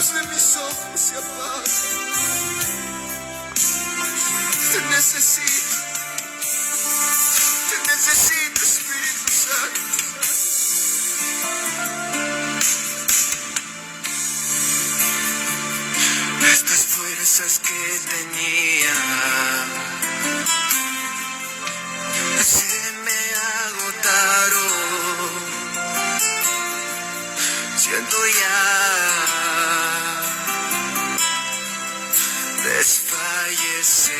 luz de mis ojos se apaga. Te necesito, Espíritu Santo. Estas fuerzas que tenía se me agotaron. Siento ya desfallecer.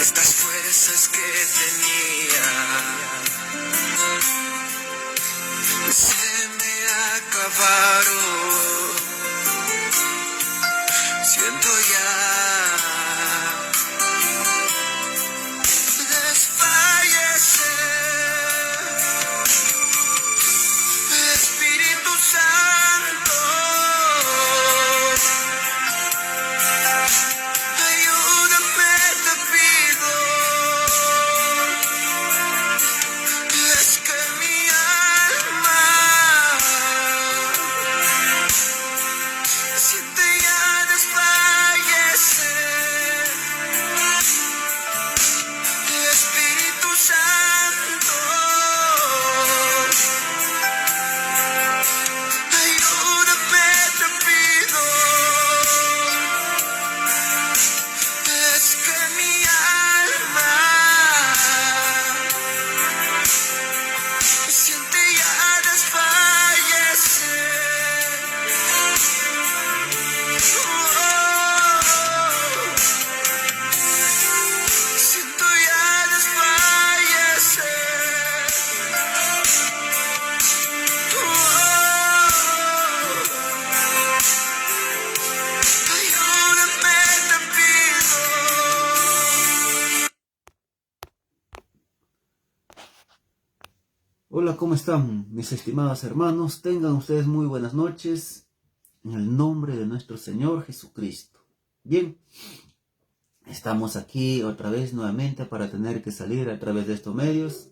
Estas fuerzas que tenía se me acabaron. Siento ya Hola, ¿cómo están mis estimados hermanos? Tengan ustedes muy buenas noches en el nombre de nuestro Señor Jesucristo. Bien, estamos aquí otra vez nuevamente para tener que salir a través de estos medios,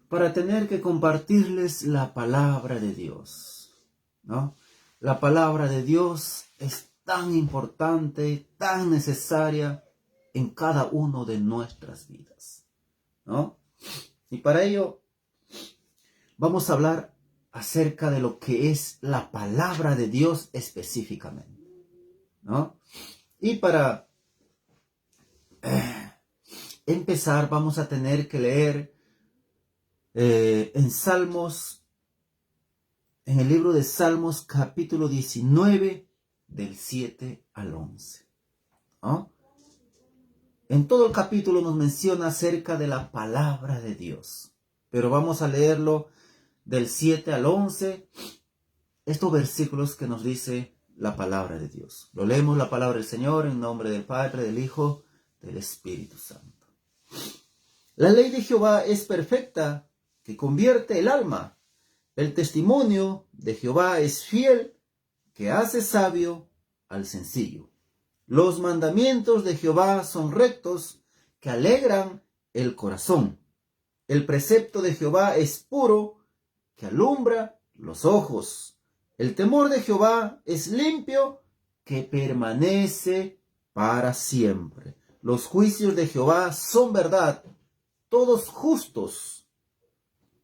para tener que compartirles la palabra de Dios, ¿no? La palabra de Dios es tan importante, tan necesaria en cada uno de nuestras vidas, ¿no? Y para ello vamos a hablar acerca de lo que es la palabra de Dios específicamente, ¿no? Y para empezar vamos a tener que leer en Salmos, en el libro de Salmos capítulo 19 del 7 al 11, ¿no? En todo el capítulo nos menciona acerca de la palabra de Dios, pero vamos a leerlo del 7 al 11, estos versículos que nos dice la palabra de Dios. Lo leemos la palabra del Señor en nombre del Padre, del Hijo, del Espíritu Santo. La ley de Jehová es perfecta, que convierte el alma. El testimonio de Jehová es fiel, que hace sabio al sencillo. Los mandamientos de Jehová son rectos, que alegran el corazón. El precepto de Jehová es puro, que alumbra los ojos. El temor de Jehová es limpio, que permanece para siempre. Los juicios de Jehová son verdad, todos justos.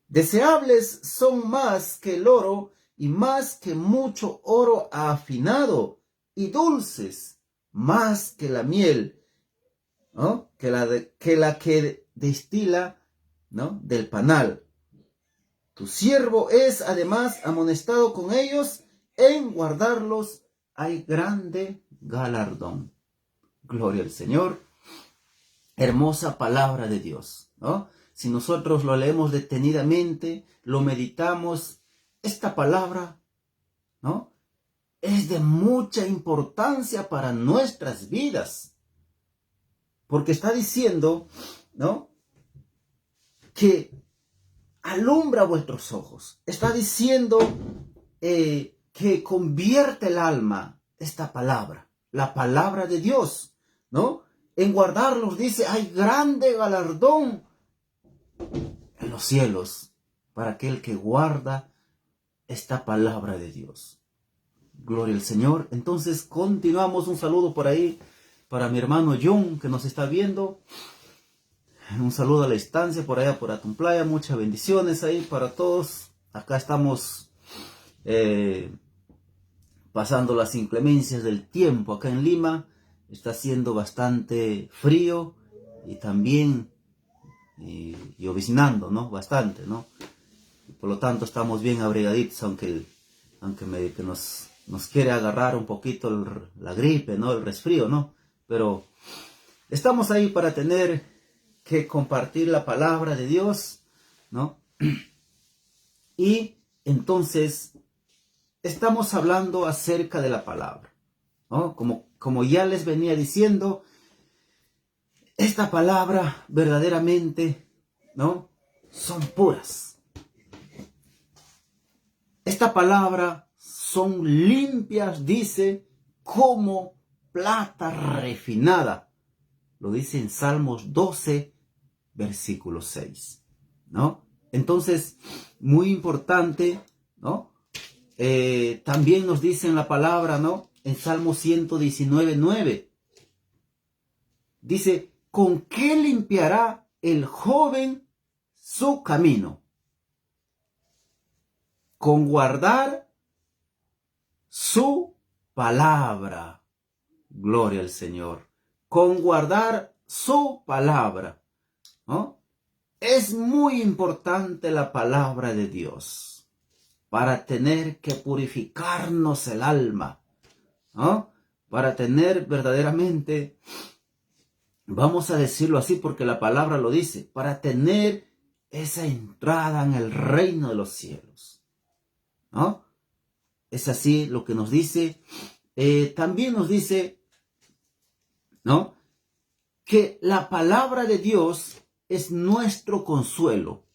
Deseables son más que el oro y más que mucho oro afinado, y dulces más que la miel, ¿no? que la que destila, ¿no? del panal. Tu siervo es además amonestado con ellos, en guardarlos hay grande galardón. Gloria al Señor. Hermosa palabra de Dios, ¿no? Si nosotros lo leemos detenidamente, lo meditamos, esta palabra, ¿no? es de mucha importancia para nuestras vidas. Porque está diciendo, ¿no? que alumbra vuestros ojos. Está diciendo que convierte el alma, esta palabra, la palabra de Dios, ¿no? En guardarlos, dice, hay grande galardón en los cielos. para aquel que guarda esta palabra de Dios. Gloria al Señor. Entonces continuamos. Un saludo por ahí para mi hermano John, que nos está viendo. Un saludo a la distancia por allá por Atumplaya. Muchas bendiciones ahí para todos. Acá estamos pasando las inclemencias del tiempo. Acá en Lima está haciendo bastante frío y también lloviznando, ¿no? Bastante, ¿no? Por lo tanto estamos bien abrigaditos, aunque que nos quiere agarrar un poquito la gripe, ¿no? El resfrío, ¿no? Pero estamos ahí para tener que compartir la palabra de Dios, ¿no? Y entonces estamos hablando acerca de la palabra, ¿no? Como ya les venía diciendo, esta palabra verdaderamente, ¿no? Son puras. Esta palabra son limpias, dice, como plata refinada. Lo dice en Salmos 12, versículo 6, ¿no? Entonces, muy importante, ¿no? También nos dice en la palabra, ¿no? En Salmo 119, 9. Dice, ¿con qué limpiará el joven su camino? Con guardar su palabra. Gloria al Señor. Con guardar su palabra, ¿no? Es muy importante la palabra de Dios para tener que purificarnos el alma, ¿no? Para tener verdaderamente, vamos a decirlo así porque la palabra lo dice, para tener esa entrada en el reino de los cielos, ¿no? Es así lo que nos dice. También nos dice, ¿no? Que la palabra de Dios es nuestro consuelo.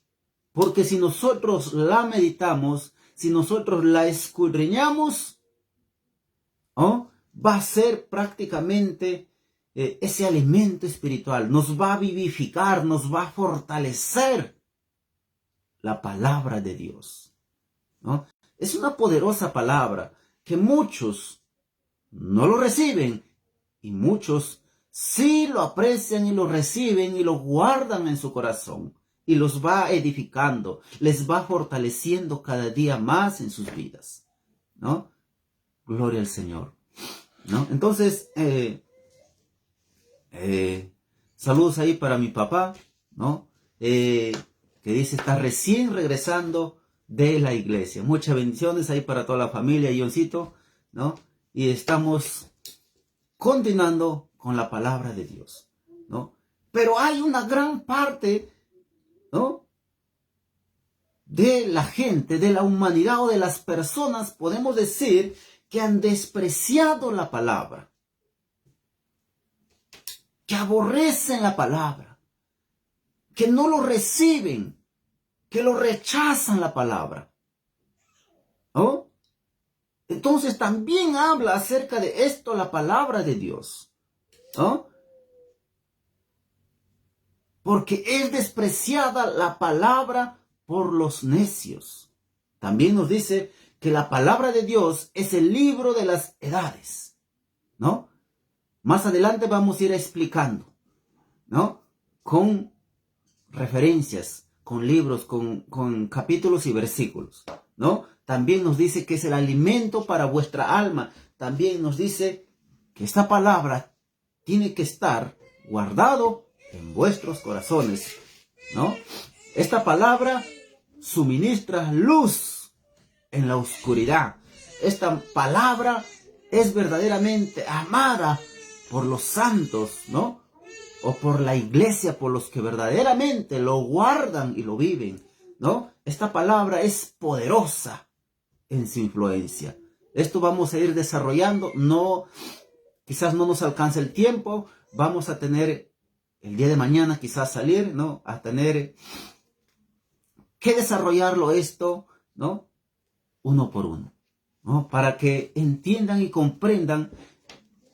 Porque si nosotros la meditamos, si nosotros la escudriñamos, ¿no? Va a ser prácticamente ese alimento espiritual. Nos va a vivificar, nos va a fortalecer la palabra de Dios, ¿no? Es una poderosa palabra que muchos no lo reciben y muchos sí lo aprecian y lo reciben y lo guardan en su corazón y los va edificando, les va fortaleciendo cada día más en sus vidas, ¿no? Gloria al Señor, ¿no? Entonces, saludos ahí para mi papá, ¿no? Que dice está recién regresando de la iglesia. Muchas bendiciones ahí para toda la familia, Ioncito, ¿no? Y estamos continuando con la palabra de Dios, ¿no? Pero hay una gran parte, ¿no? De la gente, de la humanidad o de las personas, podemos decir, que han despreciado la palabra, que aborrecen la palabra, que no lo reciben, que lo rechazan la palabra, ¿no? Entonces también habla acerca de esto la palabra de Dios, ¿no? Porque es despreciada la palabra por los necios. También nos dice que la palabra de Dios es el libro de las edades, ¿no? Más adelante vamos a ir explicando, ¿no? Con referencias, con libros, con capítulos y versículos, ¿no? También nos dice que es el alimento para vuestra alma. También nos dice que esta palabra tiene que estar guardado en vuestros corazones, ¿no? Esta palabra suministra luz en la oscuridad. Esta palabra es verdaderamente amada por los santos, ¿no? O por la iglesia, por los que verdaderamente lo guardan y lo viven, ¿no? Esta palabra es poderosa en su influencia. Esto vamos a ir desarrollando. No, quizás no nos alcance el tiempo. Vamos a tener el día de mañana quizás salir, ¿no? A tener que desarrollarlo esto, ¿no? Uno por uno, ¿no? Para que entiendan y comprendan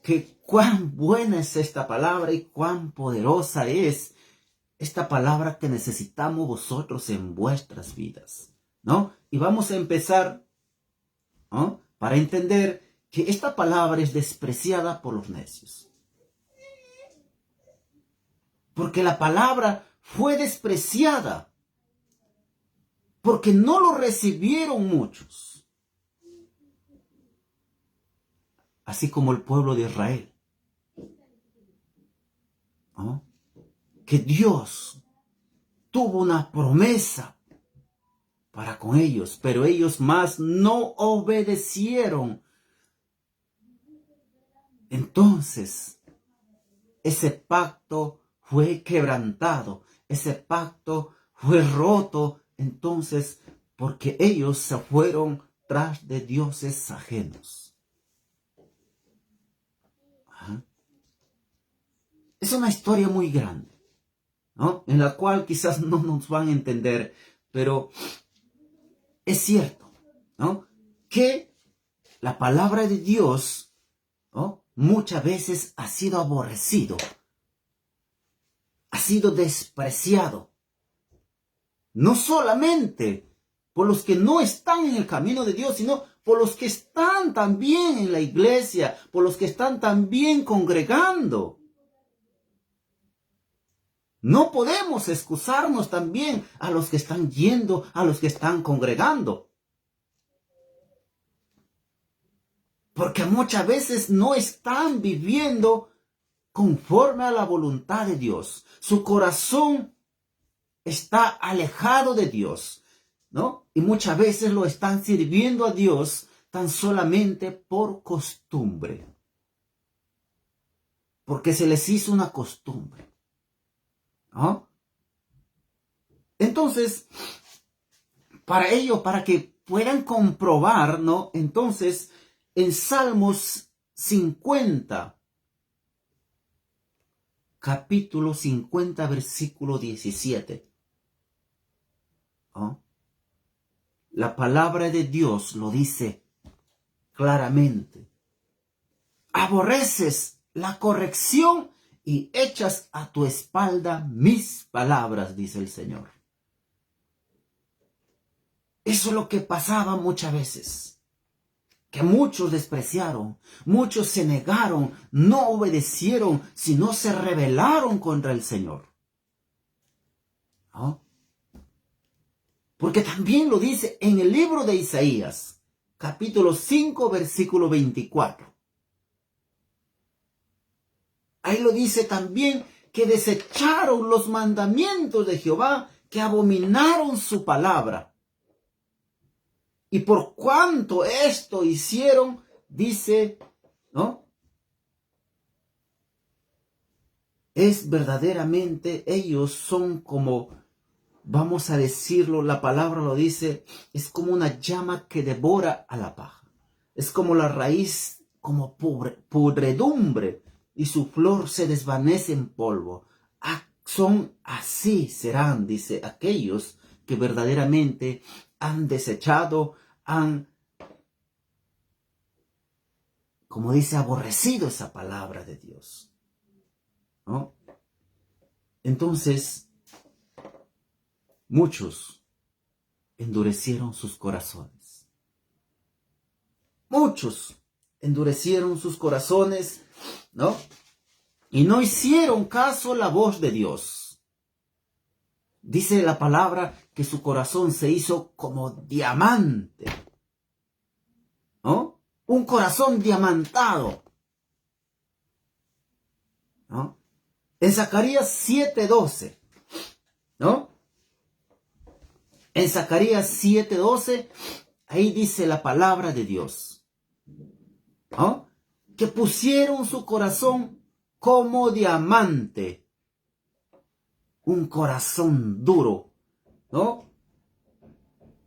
que cuán buena es esta palabra y cuán poderosa es esta palabra que necesitamos vosotros en vuestras vidas, ¿no? Y vamos a empezar, ¿no?, para entender que esta palabra es despreciada por los necios. Porque la palabra fue despreciada, porque no lo recibieron muchos. Así como el pueblo de Israel, ¿no?, que Dios tuvo una promesa para con ellos, pero ellos más no obedecieron. Entonces, ese pacto fue quebrantado, ese pacto fue roto, entonces, porque ellos se fueron tras de dioses ajenos. Ajá. Es una historia muy grande, ¿no?, en la cual quizás no nos van a entender, pero es cierto, ¿no?, que la palabra de Dios, ¿no?, muchas veces ha sido aborrecido, ha sido despreciado, no solamente por los que no están en el camino de Dios, sino por los que están también en la iglesia, por los que están también congregando. No podemos excusarnos también a los que están yendo, a los que están congregando. Porque muchas veces no están viviendo conforme a la voluntad de Dios. Su corazón está alejado de Dios, ¿no? Y muchas veces lo están sirviendo a Dios tan solamente por costumbre. Porque se les hizo una costumbre, ¿no? Entonces, para ello, para que puedan comprobar, ¿no?, entonces, en Salmos 50, capítulo 50, versículo 17, ¿no?, la palabra de Dios lo dice claramente. Aborreces la corrección y echas a tu espalda mis palabras, dice el Señor. Eso es lo que pasaba muchas veces, que muchos despreciaron, muchos se negaron, no obedecieron, sino se rebelaron contra el Señor, ¿no? Porque también lo dice en el libro de Isaías, capítulo 5, versículo 24. Ahí lo dice también que desecharon los mandamientos de Jehová, que abominaron su palabra. Y por cuanto esto hicieron, dice, ¿no?, es verdaderamente, ellos son como, vamos a decirlo, la palabra lo dice, es como una llama que devora a la paja. Es como la raíz, como pudredumbre, y su flor se desvanece en polvo. Son así serán, dice, aquellos que verdaderamente han desechado, han, como dice, aborrecido esa palabra de Dios, ¿no? Entonces, muchos endurecieron sus corazones. Muchos endurecieron sus corazones, ¿no?, y no hicieron caso a la voz de Dios. Dice la palabra que su corazón se hizo como diamante, ¿no? Un corazón diamantado, ¿no? En Zacarías 7:12, ¿no? En Zacarías 7:12, ahí dice la palabra de Dios, ¿no?, que pusieron su corazón como diamante. Un corazón duro, ¿no?,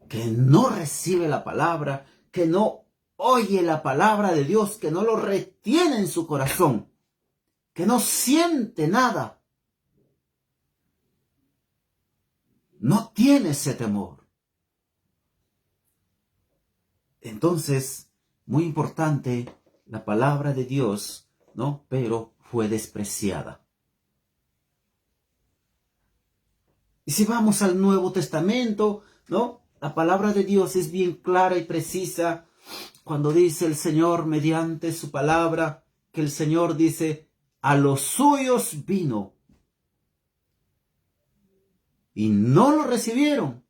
que no recibe la palabra, que no oye la palabra de Dios, que no lo retiene en su corazón, que no siente nada. No tiene ese temor. Entonces, muy importante, la palabra de Dios, ¿no?, pero fue despreciada. Y si vamos al Nuevo Testamento, ¿no? La palabra de Dios es bien clara y precisa cuando dice el Señor mediante su palabra, que el Señor dice, a los suyos vino y no lo recibieron.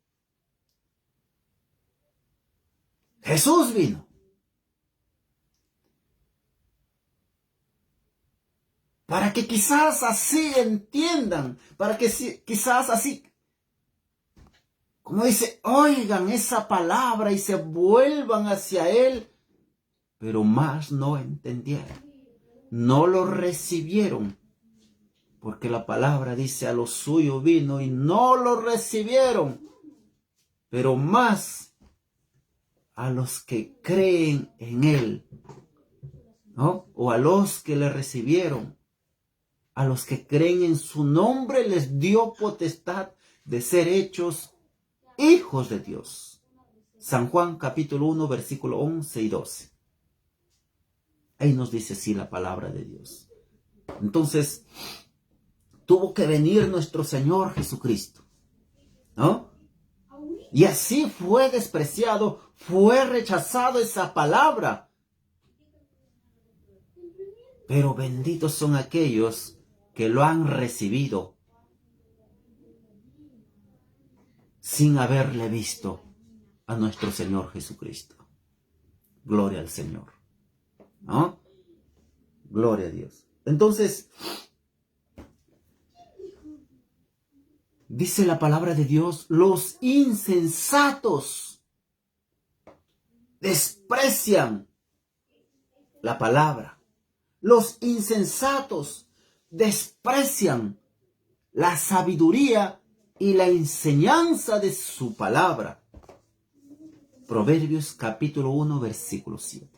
Jesús vino. Para que quizás así entiendan, para que quizás así, como dice, oigan esa palabra y se vuelvan hacia Él, pero más no entendieron, no lo recibieron, porque la palabra dice a lo suyo vino y no lo recibieron, pero más a los que creen en Él, ¿no? O a los que le recibieron. A los que creen en su nombre les dio potestad de ser hechos hijos de Dios. San Juan capítulo 1 versículo 11 y 12. Ahí nos dice así la palabra de Dios. Entonces, tuvo que venir nuestro Señor Jesucristo, ¿no? Y así fue despreciado, fue rechazado esa palabra. Pero benditos son aquellos que lo han recibido sin haberle visto a nuestro Señor Jesucristo. Gloria al Señor, ¿no? Gloria a Dios. Entonces, dice la palabra de Dios, los insensatos desprecian la palabra. Los insensatos desprecian la sabiduría y la enseñanza de su palabra. Proverbios capítulo 1, versículo 7.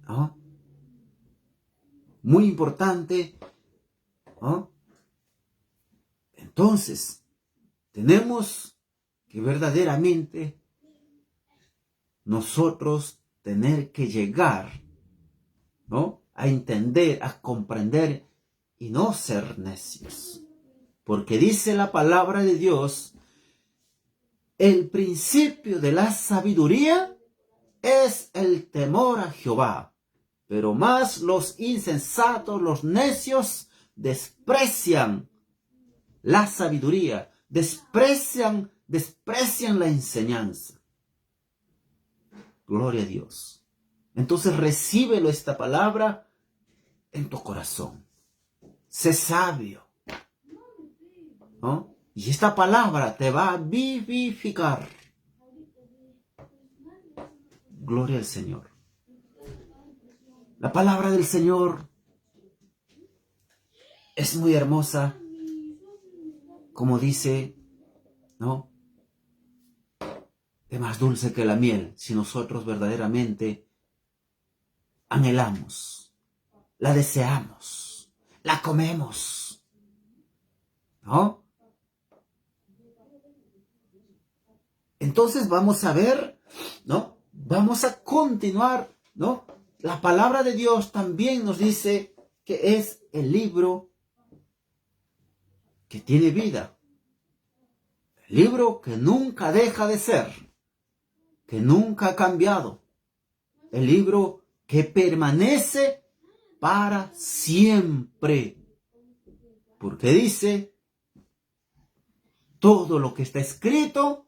¿No? Muy importante. ¿No? Entonces, tenemos que verdaderamente nosotros tener que llegar, ¿no?, a entender, a comprender y no ser necios. Porque dice la palabra de Dios, el principio de la sabiduría es el temor a Jehová, pero más los insensatos, los necios, desprecian la sabiduría, desprecian la enseñanza. Gloria a Dios. Entonces recíbelo esta palabra en tu corazón. Sé sabio, ¿no? Y esta palabra te va a vivificar. Gloria al Señor. La palabra del Señor es muy hermosa, como dice, ¿no?, es más dulce que la miel si nosotros verdaderamente anhelamos, la deseamos, la comemos, ¿no? Entonces vamos a ver, ¿no? Vamos a continuar, ¿no? La palabra de Dios también nos dice que es el libro que tiene vida. El libro que nunca deja de ser, que nunca ha cambiado. El libro que permanece para siempre. Porque dice, todo lo que está escrito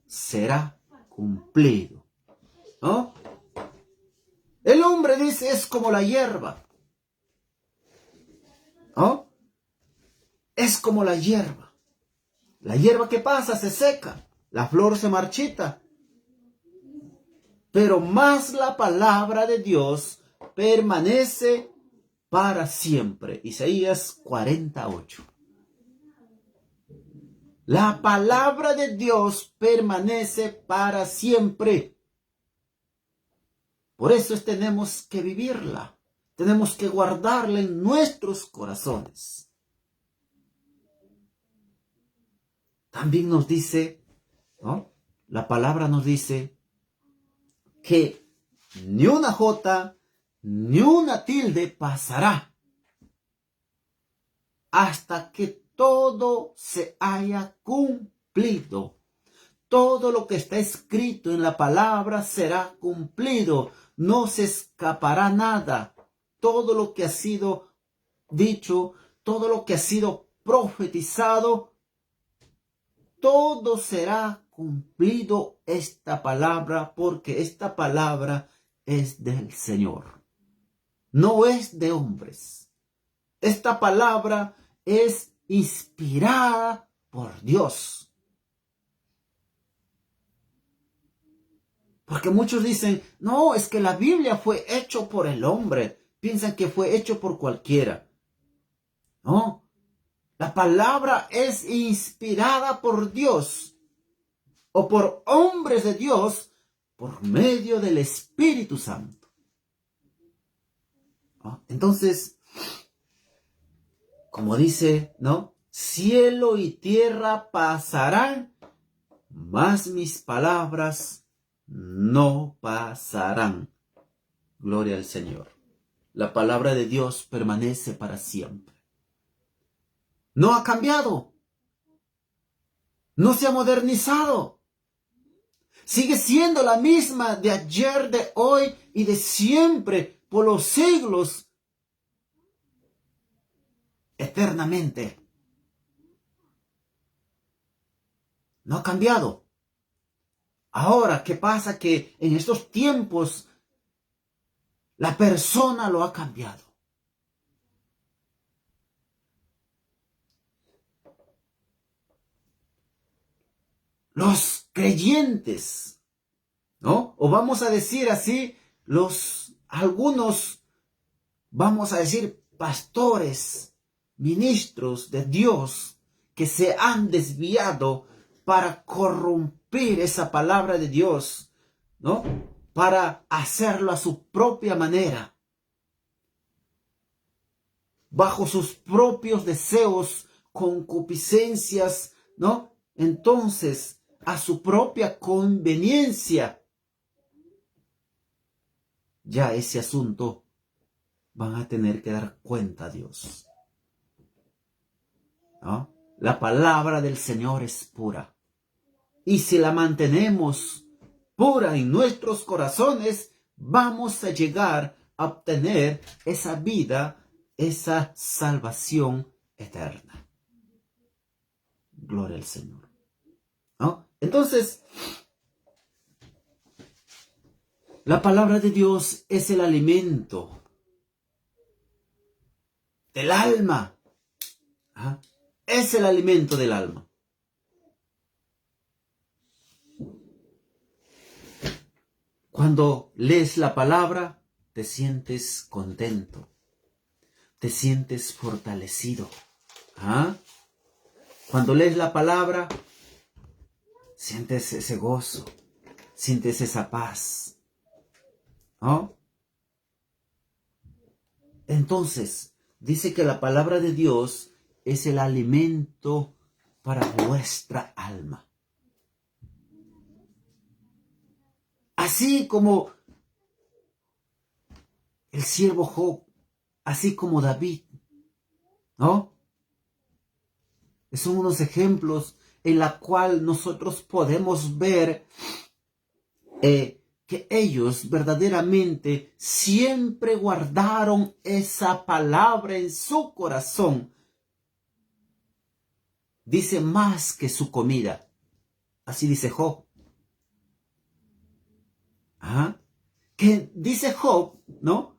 será cumplido, ¿no? El hombre dice, es como la hierba, ¿no? Es como la hierba. La hierba que pasa se seca, la flor se marchita. Pero más la palabra de Dios permanece para siempre. Isaías 48. La palabra de Dios permanece para siempre. Por eso tenemos que vivirla. Tenemos que guardarla en nuestros corazones. También nos dice, ¿no?, la palabra nos dice que ni una jota ni una tilde pasará hasta que todo se haya cumplido. Todo lo que está escrito en la palabra será cumplido. No se escapará nada. Todo lo que ha sido dicho, todo lo que ha sido profetizado, todo será cumplido esta palabra, porque esta palabra es del Señor. No es de hombres. Esta palabra es inspirada por Dios. Porque muchos dicen, no, es que la Biblia fue hecho por el hombre. Piensan que fue hecho por cualquiera. No, la palabra es inspirada por Dios o por hombres de Dios por medio del Espíritu Santo. ¿No? Entonces, como dice, ¿no? Cielo y tierra pasarán, mas mis palabras no pasarán. Gloria al Señor. La palabra de Dios permanece para siempre. No ha cambiado. No se ha modernizado. Sigue siendo la misma de ayer, de hoy y de siempre, por los siglos, eternamente. No ha cambiado. Ahora, ¿qué pasa? Que en estos tiempos la persona lo ha cambiado. Los creyentes, ¿no? O vamos a decir así, algunos, vamos a decir, pastores, ministros de Dios que se han desviado para corromper esa palabra de Dios, ¿no? Para hacerlo a su propia manera, bajo sus propios deseos, concupiscencias, ¿no? Entonces, a su propia conveniencia, ya ese asunto van a tener que dar cuenta a Dios, ¿no? La palabra del Señor es pura. Y si la mantenemos pura en nuestros corazones, vamos a llegar a obtener esa vida, esa salvación eterna. Gloria al Señor, ¿no? Entonces, la palabra de Dios es el alimento del alma. ¿Ah? Es el alimento del alma. Cuando lees la palabra, te sientes contento, te sientes fortalecido. ¿Ah? Cuando lees la palabra, sientes ese gozo, sientes esa paz, ¿no? Entonces, dice que la palabra de Dios es el alimento para vuestra alma. Así como el siervo Job, así como David, ¿no? Son unos ejemplos en la cual nosotros podemos ver que ellos verdaderamente siempre guardaron esa palabra en su corazón. Dice más que su comida. Así dice Job. ¿Ah? Que dice Job, ¿no?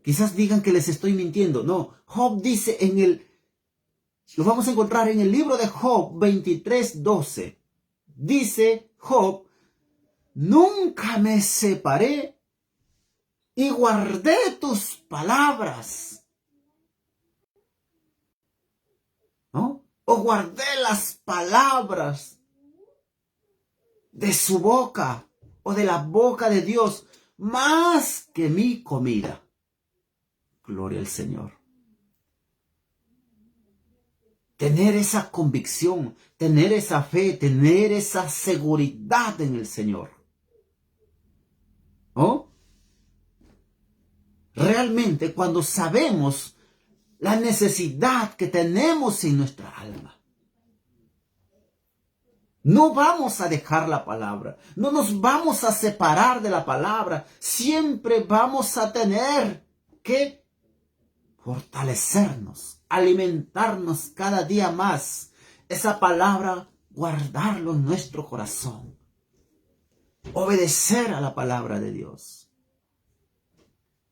Quizás digan que les estoy mintiendo. No, Job dice lo vamos a encontrar en el libro de Job 23:12. Dice Job, nunca me separé y guardé tus palabras, ¿no? O guardé las palabras de su boca o de la boca de Dios más que mi comida. Gloria al Señor. Tener esa convicción, tener esa fe, tener esa seguridad en el Señor. ¿Oh? Realmente cuando sabemos la necesidad que tenemos en nuestra alma. No vamos a dejar la palabra, no nos vamos a separar de la palabra. Siempre vamos a tener que fortalecernos, alimentarnos cada día más. Esa palabra, guardarlo en nuestro corazón. Obedecer a la palabra de Dios.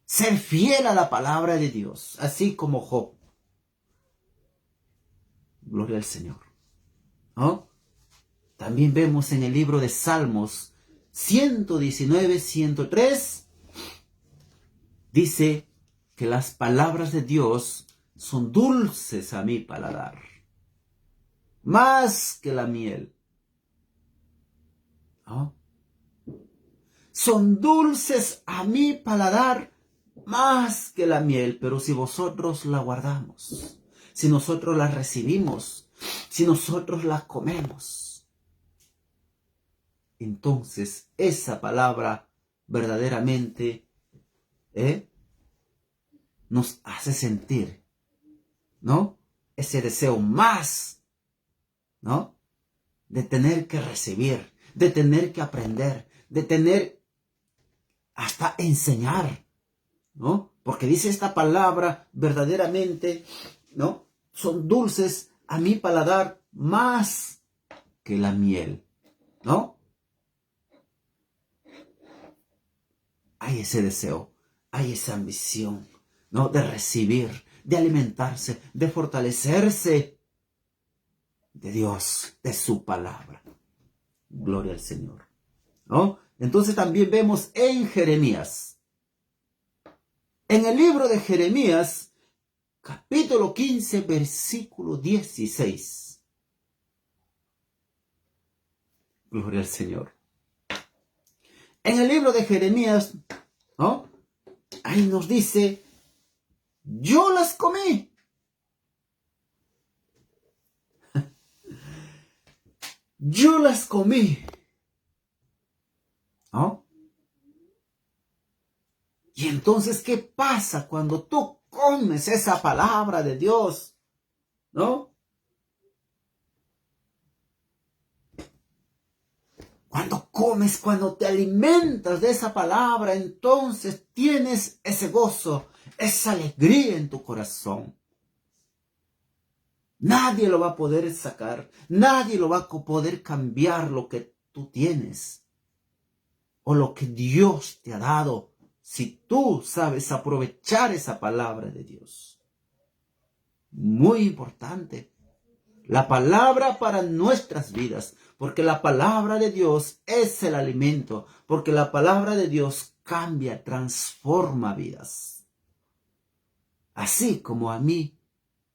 Ser fiel a la palabra de Dios, así como Job. Gloria al Señor. ¿No? También vemos en el libro de Salmos 119, 103, dice que las palabras de Dios son dulces a mi paladar, más que la miel. ¿No? Son dulces a mi paladar, más que la miel, pero si vosotros la guardamos, si nosotros la recibimos, si nosotros la comemos, entonces esa palabra verdaderamente nos hace sentir, ¿no? Ese deseo más, ¿no? De tener que recibir, de tener que aprender, de tener hasta enseñar, ¿no? Porque dice esta palabra verdaderamente, ¿no? Son dulces a mi paladar más que la miel, ¿no? Hay ese deseo, hay esa ambición, ¿no? De recibir, de alimentarse, de fortalecerse de Dios, de su palabra. Gloria al Señor, ¿no? Entonces también vemos en Jeremías, en el libro de Jeremías, capítulo 15, versículo 16. Gloria al Señor. En el libro de Jeremías, ¿no? Ahí nos dice, yo las comí. Yo las comí. ¿No? Y entonces, ¿qué pasa cuando tú comes esa palabra de Dios? ¿No? Cuando comes, cuando te alimentas de esa palabra, entonces tienes ese gozo, esa alegría en tu corazón. Nadie lo va a poder sacar, nadie lo va a poder cambiar lo que tú tienes o lo que Dios te ha dado, si tú sabes aprovechar esa palabra de Dios. Muy importante. La palabra para nuestras vidas, porque la palabra de Dios es el alimento, porque la palabra de Dios cambia, transforma vidas. Así como a mí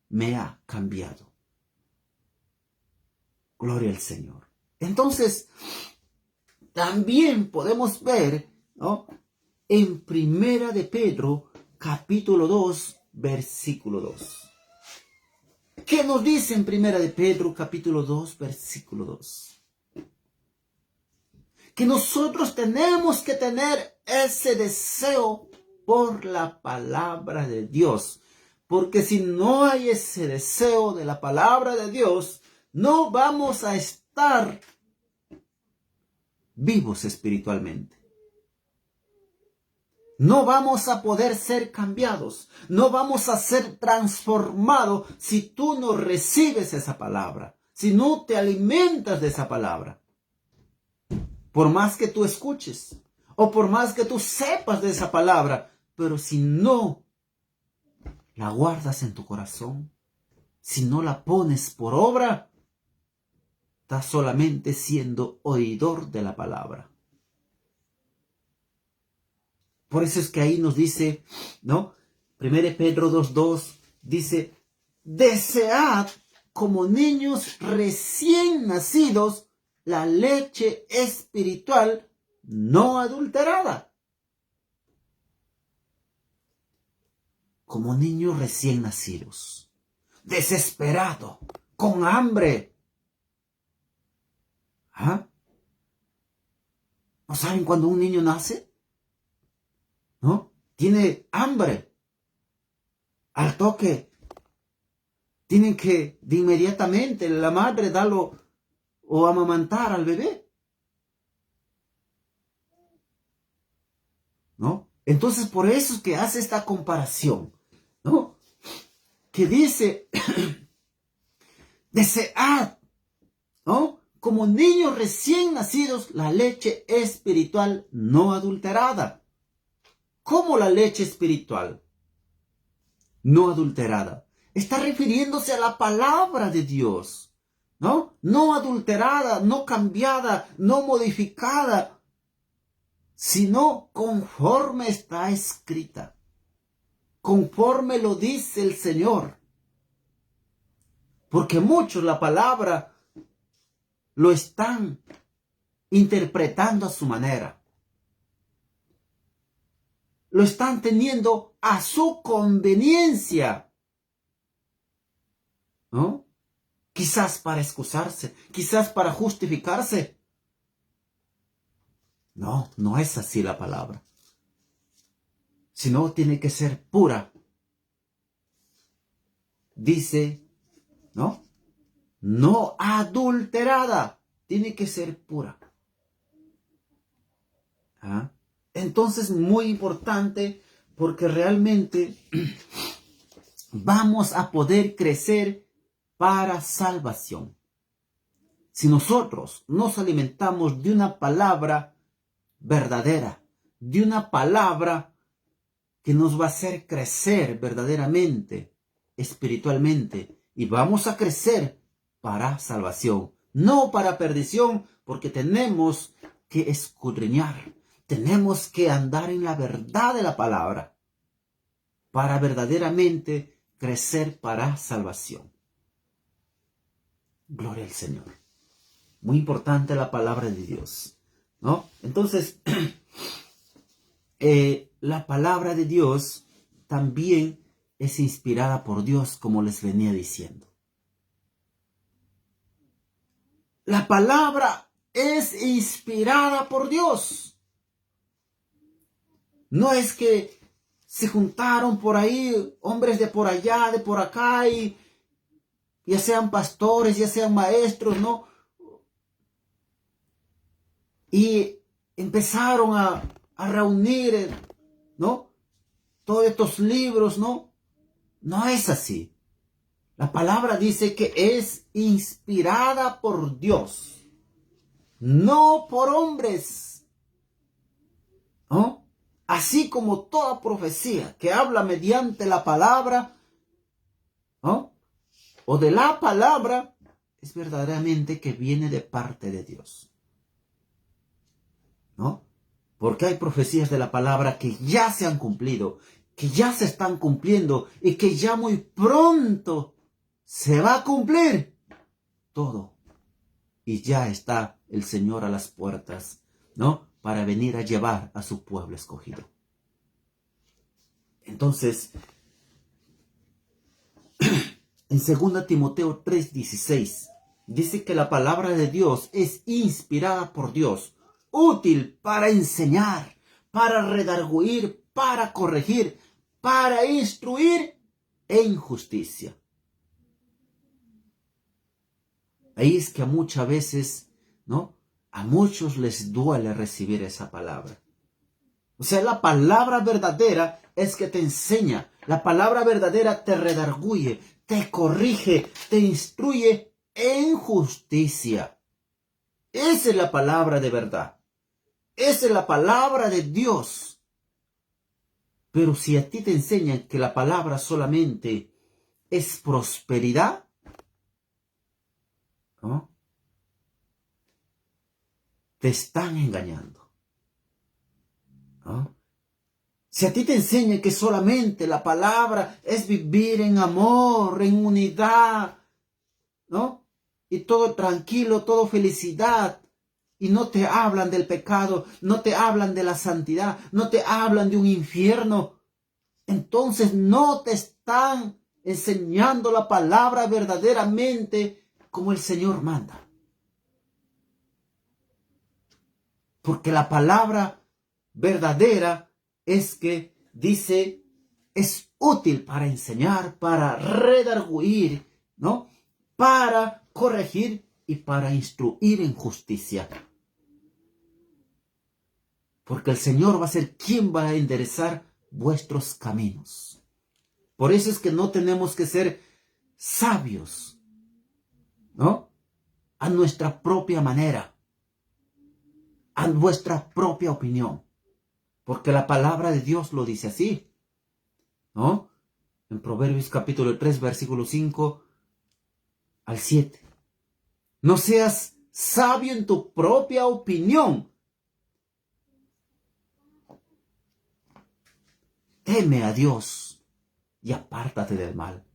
me ha cambiado. Gloria al Señor. Entonces, también podemos ver, ¿no? En Primera de Pedro, capítulo 2, versículo 2. ¿Qué nos dice en Primera de Pedro, capítulo 2, versículo 2? Que nosotros tenemos que tener ese deseo por la palabra de Dios. Porque si no hay ese deseo de la palabra de Dios, no vamos a estar vivos espiritualmente. No vamos a poder ser cambiados, no vamos a ser transformados si tú no recibes esa palabra, si no te alimentas de esa palabra. Por más que tú escuches, o por más que tú sepas de esa palabra, pero si no la guardas en tu corazón, si no la pones por obra, estás solamente siendo oidor de la palabra. Por eso es que ahí nos dice, ¿no? 1 Pedro 2:2 dice, desead como niños recién nacidos la leche espiritual no adulterada. Como niños recién nacidos, desesperado, con hambre. ¿Ah? ¿No saben cuando un niño nace? ¿No? Tiene hambre. Al toque tienen que de inmediatamente la madre darlo o amamantar al bebé, ¿no? Entonces por eso es que hace esta comparación, ¿no? Que dice, desead, ¿no? Como niños recién nacidos, la leche espiritual no adulterada. ¿Cómo la leche espiritual no adulterada? Está refiriéndose a la palabra de Dios, ¿no? No adulterada, no cambiada, no modificada, sino conforme está escrita, conforme lo dice el Señor. Porque muchos la palabra lo están interpretando a su manera. Lo están teniendo a su conveniencia, ¿no? Quizás para excusarse, quizás para justificarse. No, no es así la palabra. Sino tiene que ser pura. Dice, ¿no? No adulterada. Tiene que ser pura. ¿Ah? Entonces, muy importante, porque realmente vamos a poder crecer para salvación. Si nosotros nos alimentamos de una palabra verdadera, de una palabra que nos va a hacer crecer verdaderamente, espiritualmente, y vamos a crecer para salvación, no para perdición, porque tenemos que escudriñar, tenemos que andar en la verdad de la palabra, para verdaderamente crecer para salvación. Gloria al Señor. Muy importante la palabra de Dios, ¿no? Entonces, la palabra de Dios también es inspirada por Dios, como les venía diciendo. La palabra es inspirada por Dios. No es que se juntaron por ahí hombres de por allá, de por acá, y ya sean pastores, ya sean maestros, ¿no? Y empezaron a reunir, ¿no? Todos estos libros, ¿no? No es así. La palabra dice que es inspirada por Dios, no por hombres, ¿no? Así como toda profecía que habla mediante la palabra, ¿no? O de la palabra, es verdaderamente que viene de parte de Dios, ¿no? Porque hay profecías de la palabra que ya se han cumplido, que ya se están cumpliendo y que ya muy pronto se va a cumplir todo. Y ya está el Señor a las puertas, ¿no? Para venir a llevar a su pueblo escogido. Entonces, en 2 Timoteo 3:16, dice que la palabra de Dios es inspirada por Dios, útil para enseñar, para redarguir, para corregir, para instruir en justicia. Ahí es que muchas veces, ¿no? A muchos les duele recibir esa palabra. O sea, la palabra verdadera es que te enseña. La palabra verdadera te redarguye, te corrige, te instruye en justicia. Esa es la palabra de verdad. Esa es la palabra de Dios. Pero si a ti te enseñan que la palabra solamente es prosperidad, ¿no? Te están engañando, ¿no? Si a ti te enseñan que solamente la palabra es vivir en amor, en unidad, ¿no? Y todo tranquilo, todo felicidad, y no te hablan del pecado, no te hablan de la santidad, no te hablan de un infierno, entonces no te están enseñando la palabra verdaderamente como el Señor manda. Porque la palabra verdadera es que dice, es útil para enseñar, para redarguir ¿no? Para corregir y para instruir en justicia. Porque el Señor va a ser quien va a enderezar vuestros caminos. Por eso es que no tenemos que ser sabios, ¿no? A nuestra propia manera, a nuestra propia opinión. Porque la palabra de Dios lo dice así, ¿no? En Proverbios capítulo 3, versículo 5 al 7. No seas sabio en tu propia opinión. Teme a Dios y apártate del mal,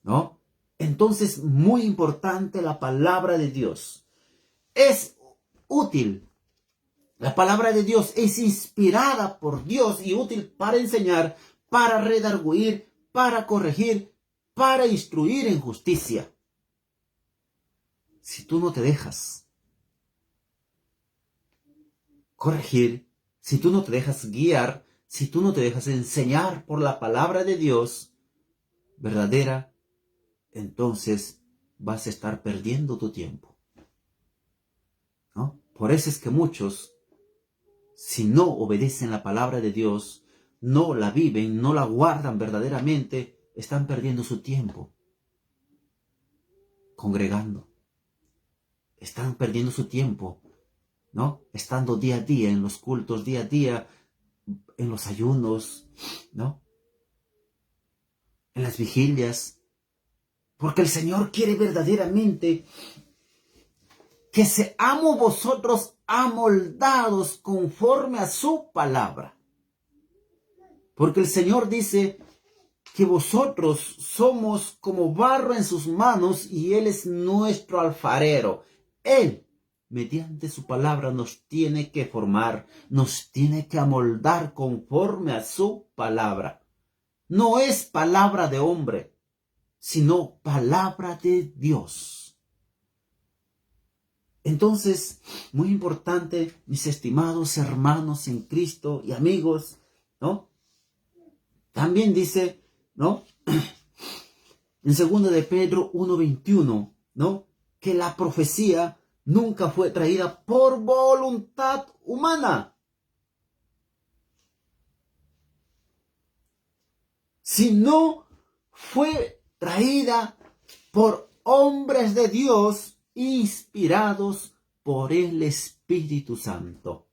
¿no? Entonces, muy importante la palabra de Dios. Es útil. La palabra de Dios es inspirada por Dios y útil para enseñar, para redarguir, para corregir, para instruir en justicia. Si tú no te dejas corregir, si tú no te dejas guiar, si tú no te dejas enseñar por la palabra de Dios verdadera, entonces vas a estar perdiendo tu tiempo, ¿no? Por eso es que muchos, si no obedecen la palabra de Dios, no la viven, no la guardan verdaderamente, están perdiendo su tiempo congregando. Están perdiendo su tiempo, ¿no? Estando día a día en los cultos, día a día en los ayunos, ¿no? En las vigilias. Porque el Señor quiere verdaderamente que seamos vosotros amoldados conforme a su palabra. Porque el Señor dice que vosotros somos como barro en sus manos y Él es nuestro alfarero. Él, mediante su palabra, nos tiene que formar, nos tiene que amoldar conforme a su palabra. No es palabra de hombre, sino palabra de Dios. Entonces, muy importante, mis estimados hermanos en Cristo y amigos, ¿no? También dice, ¿no? En 2 de Pedro 1:21, ¿no? Que la profecía nunca fue traída por voluntad humana, sino fue traída por hombres de Dios inspirados por el Espíritu Santo.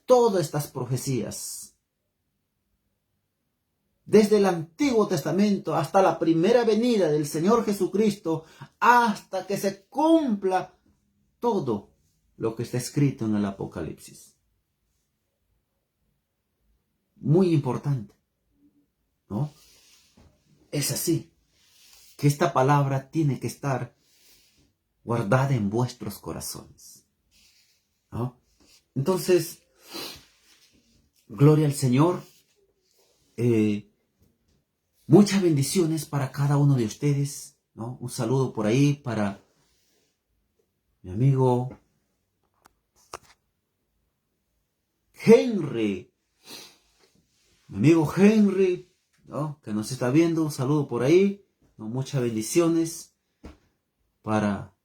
Todas estas profecías, desde el Antiguo Testamento hasta la primera venida del Señor Jesucristo, hasta que se cumpla todo lo que está escrito en el Apocalipsis. Muy importante, ¿no? Es así, que esta palabra tiene que estar guardada en vuestros corazones, ¿no? Entonces, gloria al Señor. Muchas bendiciones para cada uno de ustedes, ¿no? Un saludo por ahí para mi amigo Henry. Mi amigo Henry, ¿no? Que nos está viendo. Un saludo por ahí, ¿no? Muchas bendiciones para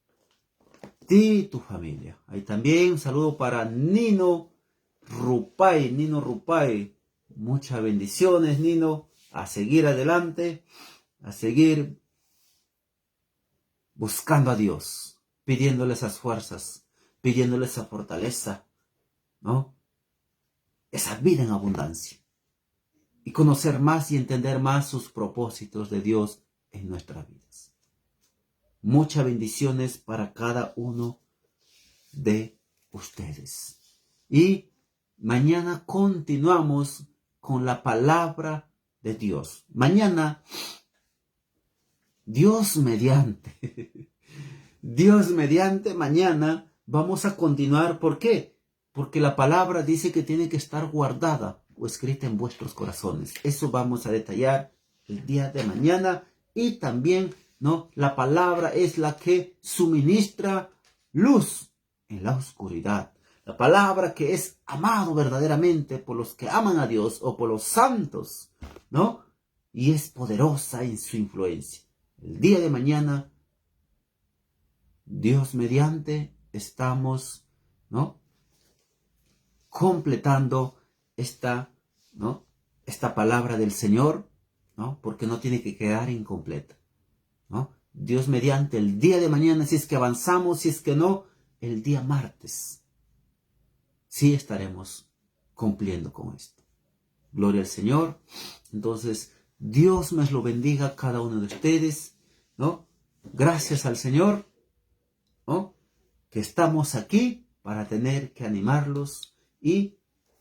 ti y tu familia. Ahí también un saludo para Nino Rupay. Muchas bendiciones, Nino. A seguir adelante, a seguir buscando a Dios, pidiéndole esas fuerzas, pidiéndole esa fortaleza, ¿no? Esa vida en abundancia. Y conocer más y entender más sus propósitos de Dios en nuestras vidas. Muchas bendiciones para cada uno de ustedes. Y mañana continuamos con la palabra de Dios. Mañana, Dios mediante, mañana vamos a continuar. ¿Por qué? Porque la palabra dice que tiene que estar guardada o escrita en vuestros corazones. Eso vamos a detallar el día de mañana. Y también, ¿no? La palabra es la que suministra luz en la oscuridad. La palabra que es amado verdaderamente por los que aman a Dios o por los santos, ¿no? Y es poderosa en su influencia. el día de mañana, Dios mediante, estamos, ¿no?, completando esta, ¿no?, esta palabra del Señor, ¿no?, porque no tiene que quedar incompleta, ¿no? Dios mediante, el día de mañana, si es que avanzamos, si es que no, el día martes, sí estaremos cumpliendo con esto. Gloria al Señor. Entonces, Dios me lo bendiga a cada uno de ustedes, ¿no? Gracias al Señor, ¿no?, que estamos aquí para tener que animarlos y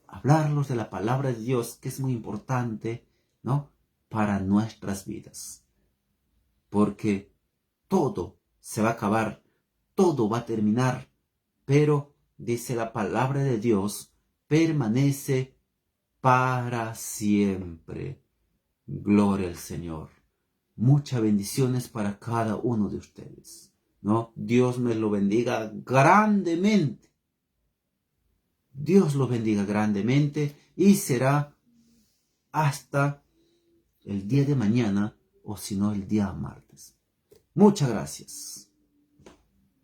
hablarlos de la palabra de Dios, que es muy importante, ¿no?, para nuestras vidas. Porque todo se va a acabar, todo va a terminar, pero, dice la palabra de Dios, permanece para siempre. Gloria al Señor. Muchas bendiciones para cada uno de ustedes, ¿no? Dios me lo bendiga grandemente. Dios lo bendiga grandemente y será hasta el día de mañana o si no el día martes. Muchas gracias.